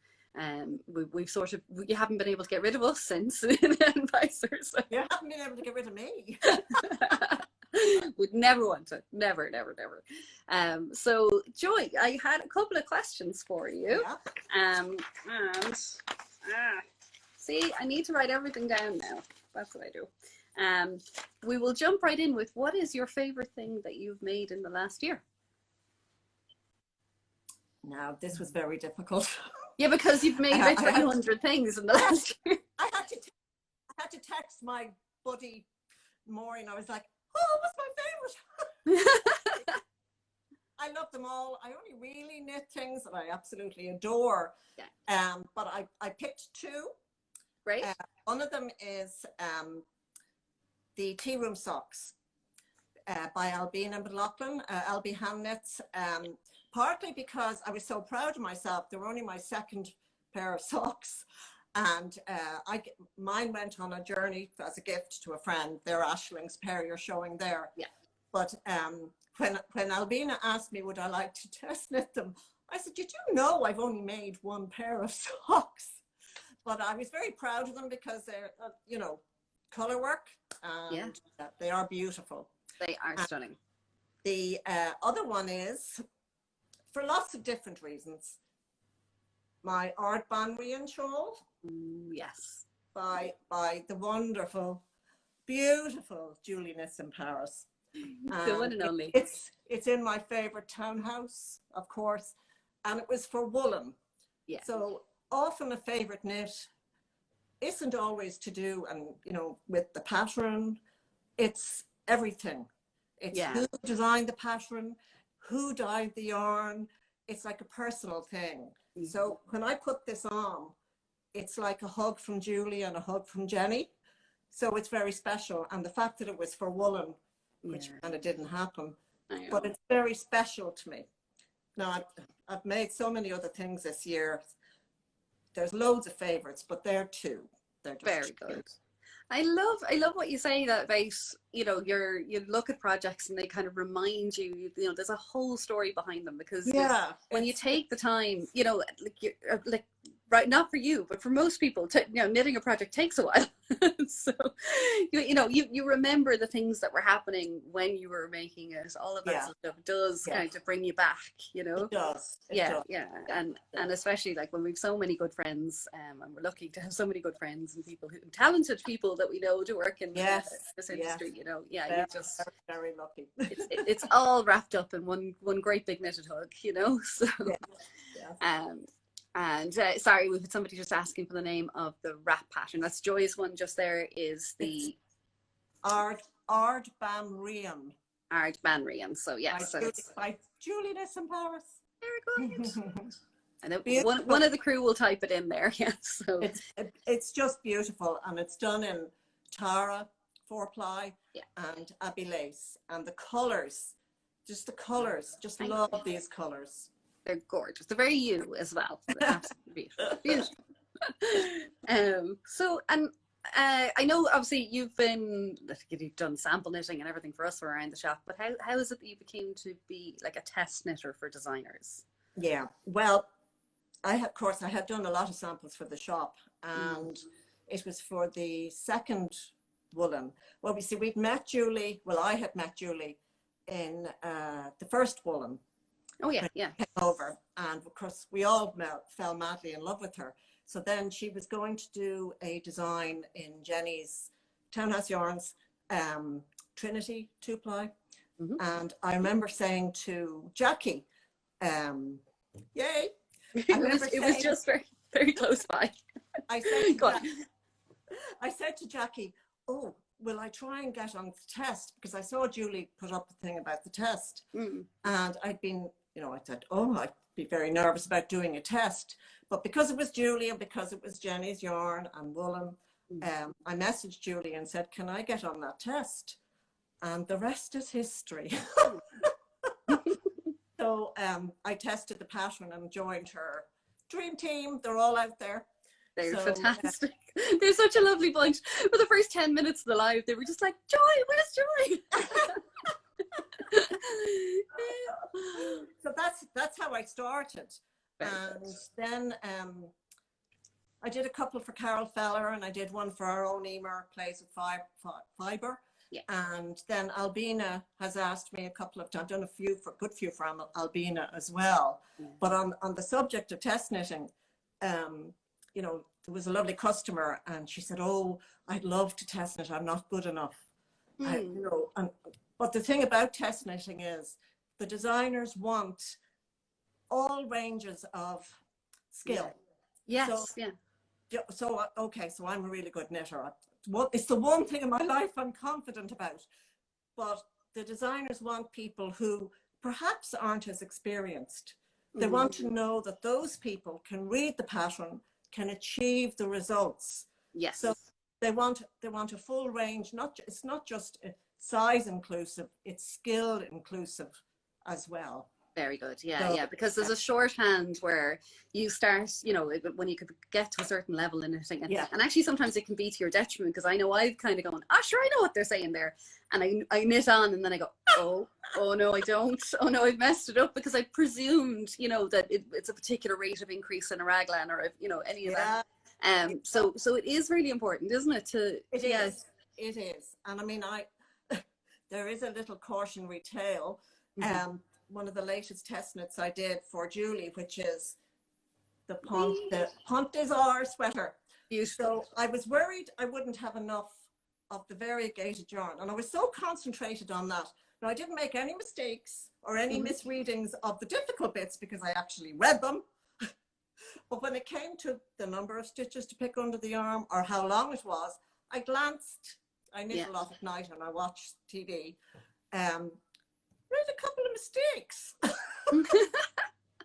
we've sort of, you haven't been able to get rid of us since, and vice versa. You haven't been able to get rid of me. Would never want to. Never. So Joy, I had a couple of questions for you. Yeah. See, I need to write everything down now. That's what I do. We will jump right in with, what is your favorite thing that you've made in the last year? Now, this was very difficult. Yeah, because you've made about 300 things in the last year. I had to text my buddy Maureen. I was like, oh, what's my favorite? I love them all. I only really knit things that I absolutely adore. Yeah. But I picked two. Great. One of them is the Tea Room Socks by Albina McLaughlin, Albie Hand Knits. Partly because I was so proud of myself. They were only my second pair of socks. And mine went on a journey as a gift to a friend. They're Ashling's pair you're showing there. Yeah. But when Albina asked me would I like to test knit them, I said, did you know I've only made one pair of socks? But I was very proud of them because they're, color work, and they are beautiful. They are stunning. The other one is, for lots of different reasons, my Art Banrian shawl. Yes. By the wonderful, beautiful Julie Knits in Paris. The one and only. It's in my favorite townhouse, of course, and it was for woolen. Yeah. So often a favorite knit isn't always to do, and with the pattern, it's everything. It's who designed the pattern, who dyed the yarn. It's like a personal thing. Mm-hmm. So when I put this on, it's like a hug from Julie and a hug from Jenny. So it's very special. And the fact that it was for woolen, which kind of didn't happen, but it's very special to me. Now, I've made so many other things this year. There's loads of favorites, but they're two. They're just very good. I love what you say that about, you know, you look at projects and they kind of remind you, you know, there's a whole story behind them, because Yeah, when you take the time, you know, like like right, not for you, but for most people, you know, knitting a project takes a while. So you know, you remember the things that were happening when you were making it. All of that yeah, sort of stuff does yeah. kind of bring you back, you know. It does. It Yeah, does. yeah, Yeah, and especially like when we've so many good friends, and we're lucky to have so many good friends and people who, talented people that we know to work in yes, this yes. industry. You know, yeah, Very, you just very, very lucky. it's all wrapped up in one great big knitted hug. You know, so Yeah, yeah. um. And sorry, we've had somebody just asking for the name of the wrap pattern. That's Joy's one. Just there is It's the Ard Bam Rian Ard Banrian. So by yes, so Julie, it's by Julie Ness in Paris. very good. And then one Beautiful. of the crew will type it in there. Yeah. So It's just beautiful, and it's done in Tara, 4-ply, yeah. and Abbey lace, and the colors, just the colors, just Thank love you. these colors. They're gorgeous. They're very you as well. They're absolutely beautiful. Beautiful. So, and I know obviously you've done sample knitting and everything for us around the shop, but how is it that you became to be like a test knitter for designers? Yeah, well, of course, I had done a lot of samples for the shop, Mm. and it was for the second woolen. Well, we see, we'd met Julie. Well, I had met Julie in the first woolen Oh yeah, when yeah. she came over, and of course, we all fell madly in love with her. So then she was going to do a design in Jenny's Townhouse Yarns, Trinity 2-ply. Mm-hmm. And I remember saying to Jackie, yay, It was just very, very close by. I said, Go on. I said to Jackie, oh, will I try and get on the test? Because I saw Julie put up the thing about the test. Mm. And I'd been, you know, I said, oh, I'd be very nervous about doing a test. But because it was Julie and because it was Jenny's yarn and woolen, I messaged Julie and said, can I get on that test? And the rest is history. So I tested the pattern and joined her dream team. They're all out there. They're So, fantastic. They're such a lovely bunch. For the first 10 minutes of the live, they were just like, Joy, where's Joy? So that's how I started. And then I did a couple for Carol Feller, and I did one for our own Emer, Plays with Fibre. Yeah. And then Albina has asked me a couple of times, I've done a good few for Albina as well. Yeah. But on the subject of test knitting, you know, there was a lovely customer, and she said, oh, I'd love to test knit, I'm not good enough. You know, but the thing about test knitting is the designers want all ranges of skill. Yeah. Yes, So okay, so I'm a really good knitter. It's the one thing in my life I'm confident about. But the designers want people who perhaps aren't as experienced. They want to know that those people can read the pattern, can achieve the results. Yes. So they want a full range. It's not just size inclusive, it's skill inclusive as well. Very good. Yeah, So, yeah. Because there's a shorthand where you start, you know, when you could get to a certain level in knitting. And actually sometimes it can be to your detriment, because I know I've kind of gone, sure, I know what they're saying there. And I knit on, and then I go, oh no, I don't. Oh no, I've messed it up, because I presumed, you know, that it's a particular rate of increase in a raglan, or, you know, any of that. So it is really important, isn't it? It is. And I mean, there is a little cautionary tale. One of the latest test knits I did for Julie, which is the Pont des Arts sweater. So I was worried I wouldn't have enough of the variegated yarn, and I was so concentrated on that. Now, I didn't make any mistakes or any misreadings of the difficult bits, because I actually read them. But when it came to the number of stitches to pick under the arm, or how long it was, I glanced. I knit a lot at night and I watched TV. Read a couple of mistakes.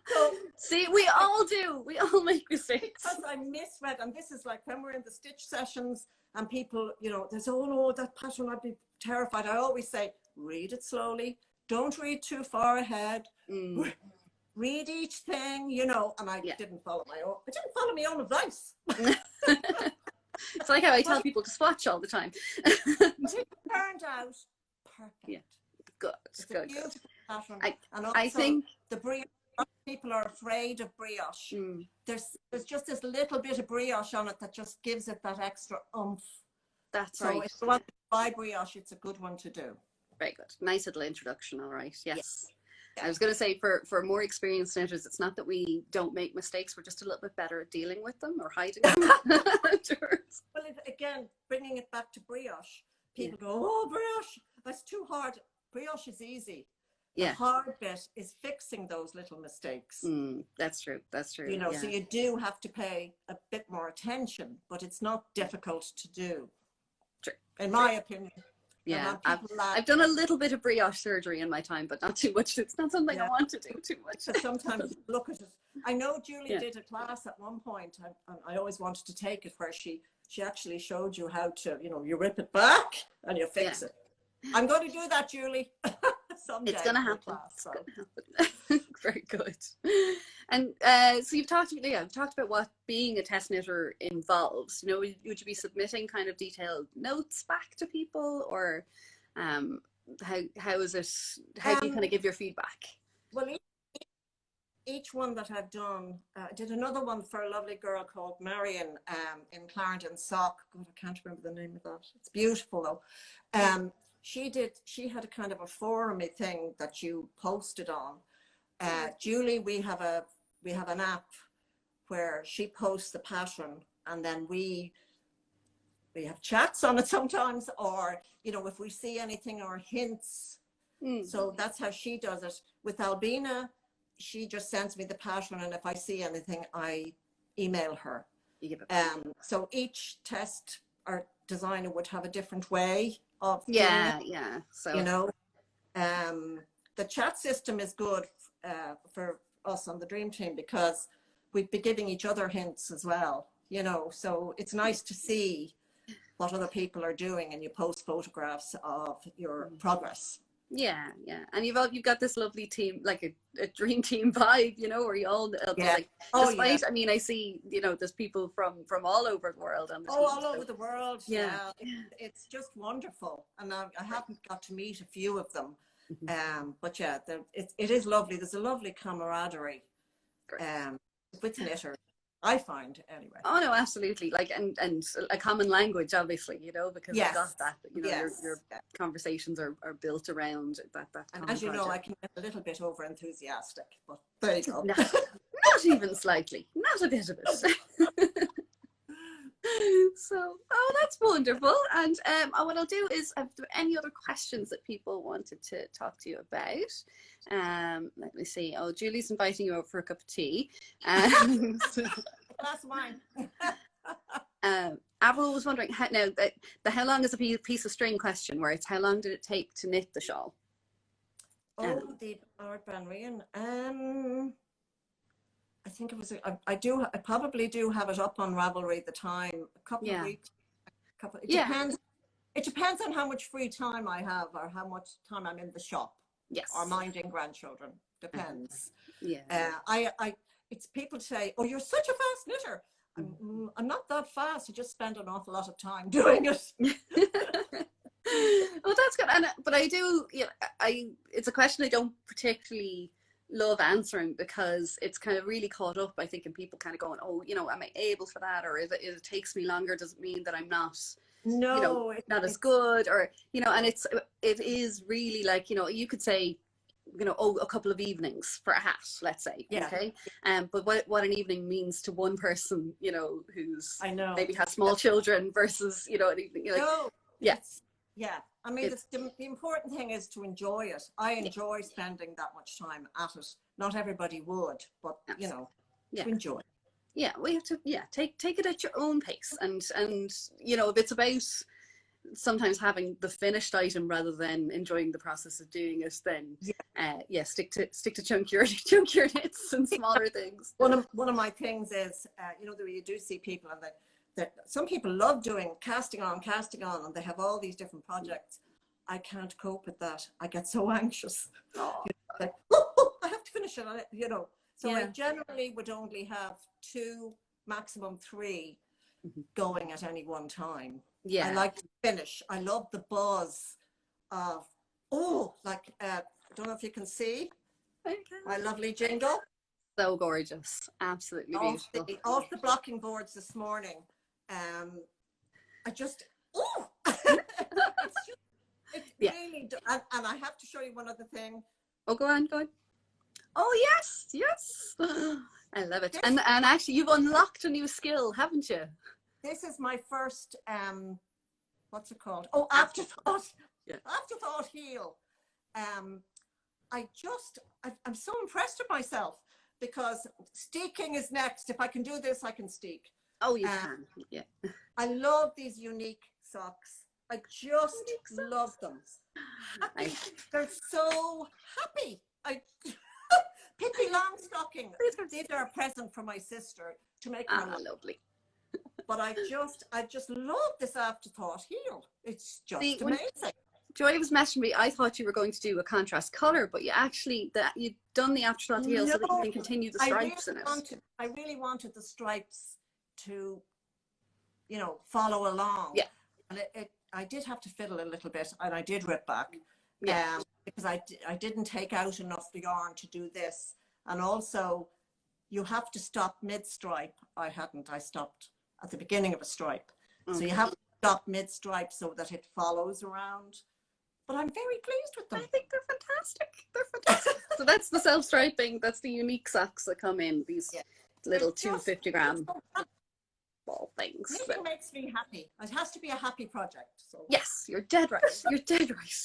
So, see, we all do. We all make mistakes. Because I misread, and this is like when we're in the stitch sessions and people, you know, there's, oh no, that pattern, I'd be terrified. I always say, read it slowly. Don't read too far ahead. Read each thing, you know, and I didn't follow my own advice. It's like how I tell people to swatch all the time. But it turned out perfect. Yeah, good, It's good, a beautiful pattern. And I also think the brioche, people are afraid of brioche. There's just this little bit of brioche on it that just gives it that extra oomph. That's so right. if you want to buy brioche, it's a good one to do. Very good. Nice little introduction. All right. Yes. Yeah. I was going to say for more experienced knitters, it's not that we don't make mistakes. We're just a little bit better at dealing with them or hiding them afterwards. Well, again, bringing it back to brioche, people go, oh, brioche, that's too hard. Brioche is easy. The hard bit is fixing those little mistakes. That's true. That's true. You know, so you do have to pay a bit more attention, but it's not difficult to do. True. In my opinion. Yeah, I've done a little bit of brioche surgery in my time, but not too much. It's not something I want to do too much. But sometimes you look at it. I know Julie did a class at one point, and I always wanted to take it, where she actually showed you how to, you know, you rip it back and you fix it. I'm going to do that, Julie. Someday. It's going to happen. It's going to happen. Very good. And so you've talked about what being a test knitter involves. You know, would you be submitting kind of detailed notes back to people, or how is it? How do you kind of give your feedback? Well, each one that I've done, I did another one for a lovely girl called Marion in Clarendon Sock. God, I can't remember the name of that. It's beautiful though. She had a kind of a forum-y thing that you posted on. Julie, we have an app where she posts the pattern, and then we have chats on it sometimes, or, you know, if we see anything or hints. So that's how she does it. With Albina, she just sends me the pattern, and if I see anything, I email her. So each test or designer would have a different way of doing it. So, you know, the chat system is good for us on the Dream Team, because we'd be giving each other hints as well, you know, so it's nice to see what other people are doing, and you post photographs of your progress. And you've got this lovely team, like a dream team vibe, you know, where you all like, despite, I mean, I see, you know, there's people from all over the world on the team, all over the world. It's just wonderful, and I haven't got to meet a few of them. But yeah, it is lovely. There's a lovely camaraderie with knitters, I find, anyway. Oh no, absolutely. Like, and a common language, obviously, you know, because you've got that, you know, your conversations are built around that and as you know, I can get a little bit over enthusiastic, but there you go. Not even slightly, not a bit of it. So, that's wonderful. And what I'll do is, if there are any other questions that people wanted to talk to you about, let me see. Oh, Julie's inviting you over for a cup of tea. That's mine. Avril was wondering, how long is a piece of string question, where it's how long did it take to knit the shawl? The Art Banrian. I think it was, I probably do have it up on Ravelry at the time, a couple of weeks. It depends on how much free time I have, or how much time I'm in the shop. Or minding grandchildren. Depends. It's people say, oh, you're such a fast knitter. I'm not that fast. I just spend an awful lot of time doing it. Well, that's good. But I do, it's a question I don't particularly love answering, because it's kind of really caught up, I think, in people kind of going, oh, you know, am I able for that? Or if it takes me longer, does it mean that I'm not, you know, not as good? Or, you know, and it is really like, you know, you could say, you know, a couple of evenings for a hat, let's say. Okay. But what an evening means to one person, you know, who's maybe has small children, versus, you know, an evening, I mean, the important thing is to enjoy it. I enjoy spending that much time at it. Not everybody would, but you know, to enjoy. Yeah, we have to take it at your own pace, and you know, if it's about sometimes having the finished item rather than enjoying the process of doing it, then stick to chunkier knits and smaller things. One of my things is, you know, that you do see people, and that some people love doing casting on, and they have all these different projects. I can't cope with that. I get so anxious. Like, I have to finish it, you know. So I generally would only have 2, maximum 3 going at any one time. Yeah. I like to finish. I love the buzz of, I don't know if you can see my lovely jingle. So gorgeous. Absolutely beautiful. Off the blocking boards this morning. I just, really, and I have to show you one other thing. Oh, go on. Oh, yes. I love it. And actually, you've unlocked a new skill, haven't you? This is my first, what's it called? Oh, afterthought. Yeah. Afterthought heel. I'm so impressed with myself because steeking is next. If I can do this, I can steek. Oh, you can. Yeah. I love these unique socks. I just love them. Happy. They're so happy. Pippi Longstocking. These are a present from my sister to make them lovely. But I just love this afterthought heel. It's just amazing. Joy was messaging me. I thought you were going to do a contrast color, but you've done the afterthought heel so that you can continue the stripes in it. I really wanted the stripes to, follow along. Yeah. And I did have to fiddle a little bit, and I did rip back. Yeah. Because I didn't take out enough the yarn to do this, and also you have to stop mid-stripe. I hadn't. I stopped at the beginning of a stripe. So you have to stop mid-stripe so that it follows around. But I'm very pleased with them. I think they're fantastic. So that's the self-striping. That's the unique socks that come in these little 250-gram ball things. It makes me happy. It has to be a happy project. So. Yes, you're dead right. You're dead right.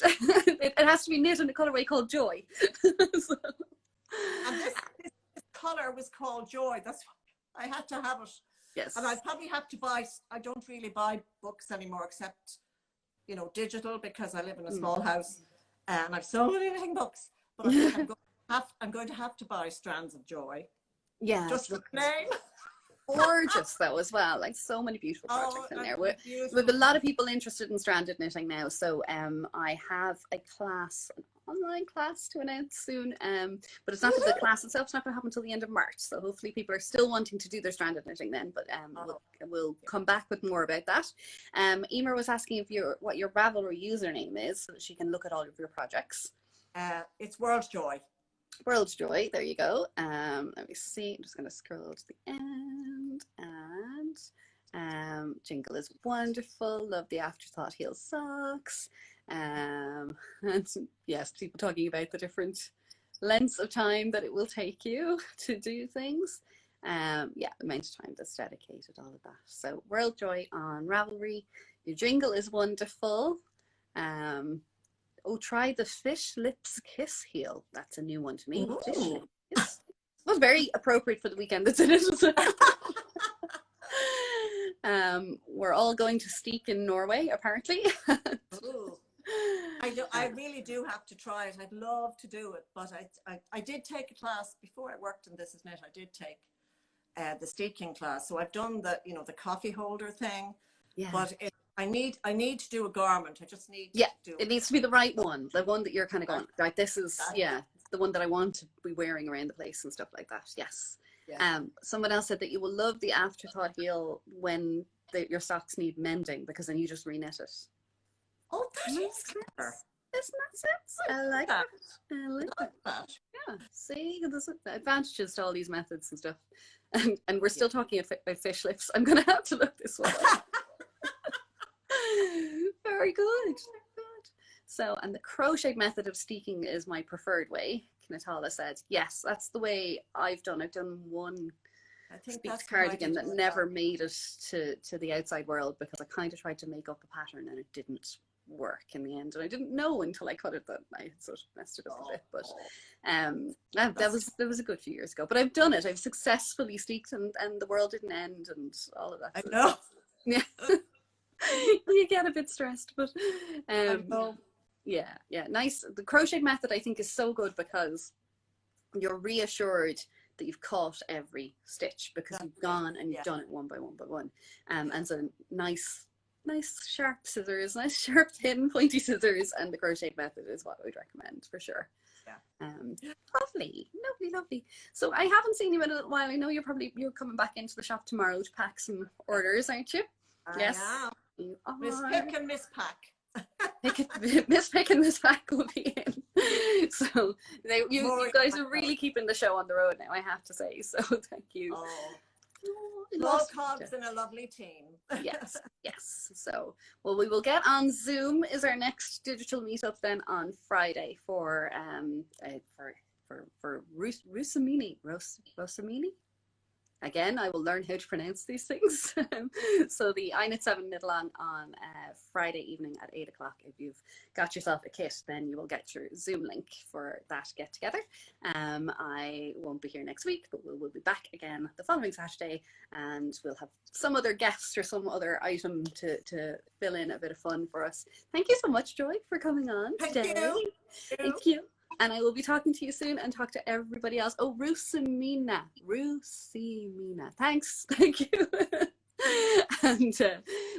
It has to be knit in a colorway called Joy. So. And this color was called Joy. That's why I had to have it. Yes. And I probably have to buy. I don't really buy books anymore, except digital, because I live in a small house and I've so many knitting books. But I think I'm going to have to buy Strands of Joy. Yeah. Just for the name. Gorgeous though as well, like so many beautiful projects in there. We have a lot of people interested in stranded knitting now, so I have an online class to announce soon, but it's not the class itself. It's not going to happen until the end of March, so hopefully people are still wanting to do their stranded knitting then, but we'll come back with more about that. Emer was asking what your Ravelry username is so that she can look at all of your projects. It's World Joy. World Joy, there you go. Let me see, I'm just going to scroll to the end, and jingle is wonderful. Love the afterthought heel socks. And yes, people talking about the different lengths of time that it will take you to do things. The amount of time that's dedicated, all of that. So World Joy on Ravelry. Your jingle is wonderful. Try the Fish Lips Kiss heel. That's a new one to me. Fish Lips Kiss. It was very appropriate for the weekend that's in it. We're all going to Steek in Norway, apparently. I really do have to try it. I'd love to do it, but I did take a class before I worked in This Is Knit. I did take the steeking class, so I've done the coffee holder thing. Yeah. But I need to do a garment. I just need to do it. It needs to be the right one, the one that you're kind of going, right, this is the one that I want to be wearing around the place and stuff like that. Yes. Yeah. Someone else said that you will love the afterthought heel when your socks need mending, because then you just re-knit it. Oh, that is clever. Isn't that sense? I like that. I like that. Yeah. See, there's advantages to all these methods and stuff. And we're still talking about fish lips. I'm going to have to look this one up. Very good. So, and the crochet method of steeking is my preferred way. Knitala said, yes, that's the way I've done. I've done one Snowflake Cardigan that never made it to the outside world, because I kind of tried to make up a pattern and it didn't work in the end, and I didn't know until I cut it that I sort of messed it up a bit. But that was a good few years ago. But I've done it. I've successfully steeked, and the world didn't end and all of that. I know. Yeah. You get a bit stressed, but nice. The crochet method I think is so good because you're reassured that you've caught every stitch, because you've gone and you've done it one by one by one, and so nice nice sharp scissors, nice sharp thin pointy scissors, and the crochet method is what I would recommend for sure. Yeah. Lovely, lovely, lovely. So I haven't seen you in a little while. I know you're coming back into the shop tomorrow to pack some orders, aren't you? Yes. You are. Miss Pick and Miss Pack. Miss Pick and Miss Pack will be in. So you guys are really keeping the show on the road now, I have to say. So thank you. Small cogs and a lovely team. Yes, yes. So, well, we will get on Zoom. Is our next digital meetup then on Friday for Rosamini? Again, I will learn how to pronounce these things. So the iKnit 7 knit along on Friday evening at 8 o'clock. If you've got yourself a kit, then you will get your Zoom link for that get together. I won't be here next week, but we'll be back again the following Saturday, and we'll have some other guest or some other item to fill in a bit of fun for us. Thank you so much, Joy, for coming on today. Thank you. And I will be talking to you soon, and talk to everybody else. Oh, Rusimina. Thanks. Thank you. And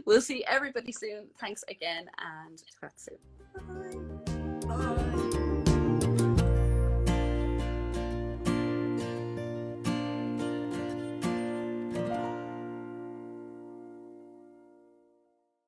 we'll see everybody soon. Thanks again, and talk soon. Bye. Bye.